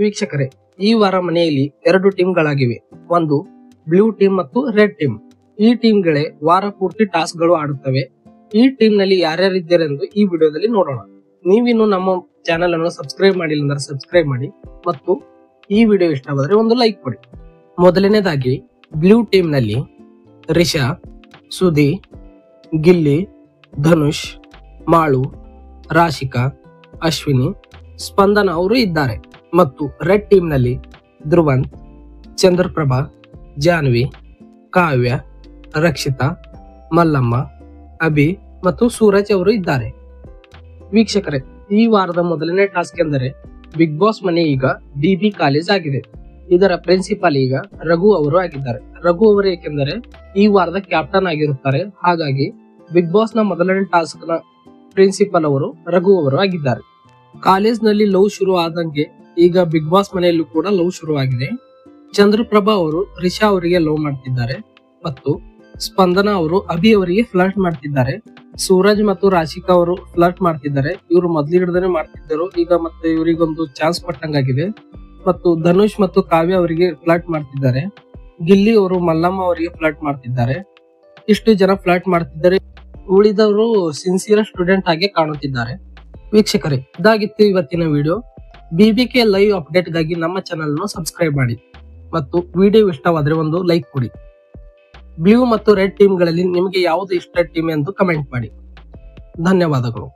ವೀಕ್ಷಕರೇ, ಈ ವಾರ ಮನೆಯಲ್ಲಿ 2 ಟೀಮ್ಗಳಾಗಿವೆ. ಒಂದು ಬ್ಲೂ ಟೀಮ್ ಮತ್ತು ರೆಡ್ ಟೀಮ್. ಈ ಟೀಮ್ಗಳೇ ವಾರ ಪೂರ್ತಿ ಟಾಸ್ಕ್ ಗಳು ಆಡುತ್ತವೆ. ಈ ಟೀಮ್ ನಲ್ಲಿ ಯಾರ್ಯಾರಿದ್ದಾರೆಂದು ಈ ವಿಡಿಯೋದಲ್ಲಿ ನೋಡೋಣ. ನೀವಿನ್ನು ನಮ್ಮ ಚಾನೆಲ್ ಅನ್ನು ಸಬ್ಸ್ಕ್ರೈಬ್ ಮಾಡಿಲ್ಲ ಅಂದ್ರೆ ಸಬ್ಸ್ಕ್ರೈಬ್ ಮಾಡಿ ಮತ್ತು ಈ ವಿಡಿಯೋ ಇಷ್ಟವಾದರೆ ಒಂದು ಲೈಕ್ ಕೊಡಿ. ಮೊದಲನೇದಾಗಿ ಬ್ಲೂ ಟೀಮ್ ನಲ್ಲಿ ರಿಷಾ, ಸುಧಿ, ಗಿಲ್ಲಿ, ಧನುಷ್, ಮಾಳು, ರಾಶಿಕಾ, ಅಶ್ವಿನಿ, ಸ್ಪಂದನ ಅವರು ಇದ್ದಾರೆ. ಮತ್ತು ರೆಡ್ ಟೀಮ್ ನಲ್ಲಿ ಧ್ರುವಂತ್, ಚಂದ್ರಪ್ರಭಾ, ಜಾನ್ವಿ, ಕಾವ್ಯ, ರಕ್ಷಿತಾ, ಮಲ್ಲಮ್ಮ, ಅಭಿ ಮತ್ತು ಸೂರಜ್ ಅವರು ಇದ್ದಾರೆ. ವೀಕ್ಷಕರೇ, ಈ ವಾರದ ಮೊದಲನೇ ಟಾಸ್ಕ್ ಎಂದರೆ ಬಿಗ್ ಬಾಸ್ ಮನೆ ಈಗ ಬಿಬಿ ಕಾಲೇಜ್ ಆಗಿದೆ. ಇದರ ಪ್ರಿನ್ಸಿಪಾಲ್ ಈಗ ರಘು ಅವರು ಆಗಿದ್ದಾರೆ. ರಘು ಅವರು ಏಕೆಂದರೆ ಈ ವಾರದ ಕ್ಯಾಪ್ಟನ್ ಆಗಿರುತ್ತಾರೆ. ಹಾಗಾಗಿ ಬಿಗ್ ಬಾಸ್ ನ ಮೊದಲನೇ ಟಾಸ್ಕ್ ನ ಪ್ರಿನ್ಸಿಪಲ್ ಅವರು ರಘು ಅವರು ಆಗಿದ್ದಾರೆ. ಕಾಲೇಜ್ ನಲ್ಲಿ ಲವ್ ಶುರು ಆದಂಗೆ ಈಗ ಬಿಗ್ ಬಾಸ್ ಮನೆಯಲ್ಲೂ ಕೂಡ ಲವ್ ಶುರುವಾಗಿದೆ. ಚಂದ್ರಪ್ರಭಾ ಅವರು ರಿಷಾ ಅವರಿಗೆ ಲವ್ ಮಾಡ್ತಿದ್ದಾರೆ ಮತ್ತು ಸ್ಪಂದನ ಅವರು ಅಭಿ ಅವರಿಗೆ ಫ್ಲರ್ಟ್ ಮಾಡ್ತಿದ್ದಾರೆ. ಸೂರಜ್ ಮತ್ತು ರಾಶಿಕಾ ಅವರು ಫ್ಲರ್ಟ್ ಮಾಡ್ತಿದ್ದಾರೆ. ಇವರು ಮೊದಲಿಡದನೆ ಮಾಡ್ತಿದ್ದರು, ಈಗ ಮತ್ತೆ ಇವರಿಗೊಂದು ಚಾನ್ಸ್ ಕೊಟ್ಟಂಗಾಗಿದೆ. ಮತ್ತು ಧನುಷ್ ಮತ್ತು ಕಾವ್ಯ ಅವರಿಗೆ ಫ್ಲರ್ಟ್ ಮಾಡ್ತಿದ್ದಾರೆ. ಗಿಲ್ಲಿ ಅವರು ಮಲ್ಲಮ್ಮ ಅವರಿಗೆ ಫ್ಲರ್ಟ್ ಮಾಡ್ತಿದ್ದಾರೆ. ಇಷ್ಟು ಜನ ಫ್ಲರ್ಟ್ ಮಾಡ್ತಿದ್ದಾರೆ. ಉಳಿದವರು ಸಿನ್ಸಿಯರ್ ಸ್ಟೂಡೆಂಟ್ ಆಗಿ ಕಾಣುತ್ತಿದ್ದಾರೆ. ವೀಕ್ಷಕರೇ, ಇದಾಗಿತ್ತು ಇವತ್ತಿನ ವಿಡಿಯೋ. ಬಿಬಿಕೆ ಲೈವ್ ಅಪ್ಡೇಟ್ ಗಾಗಿ ನಮ್ಮ ಚಾನೆಲ್ ಅನ್ನು ಸಬ್ಸ್ಕ್ರೈಬ್ ಮಾಡಿ ಮತ್ತು ವಿಡಿಯೋ ಇಷ್ಟವಾದರೆ ಒಂದು ಲೈಕ್ ಕೊಡಿ. ಬ್ಲೂ ಮತ್ತು ರೆಡ್ ಟೀಮ್ ಗಳಲ್ಲಿ ನಿಮಗೆ ಯಾವುದು ಇಷ್ಟ ಟೀಮ್ ಎಂದು ಕಮೆಂಟ್ ಮಾಡಿ. ಧನ್ಯವಾದಗಳು.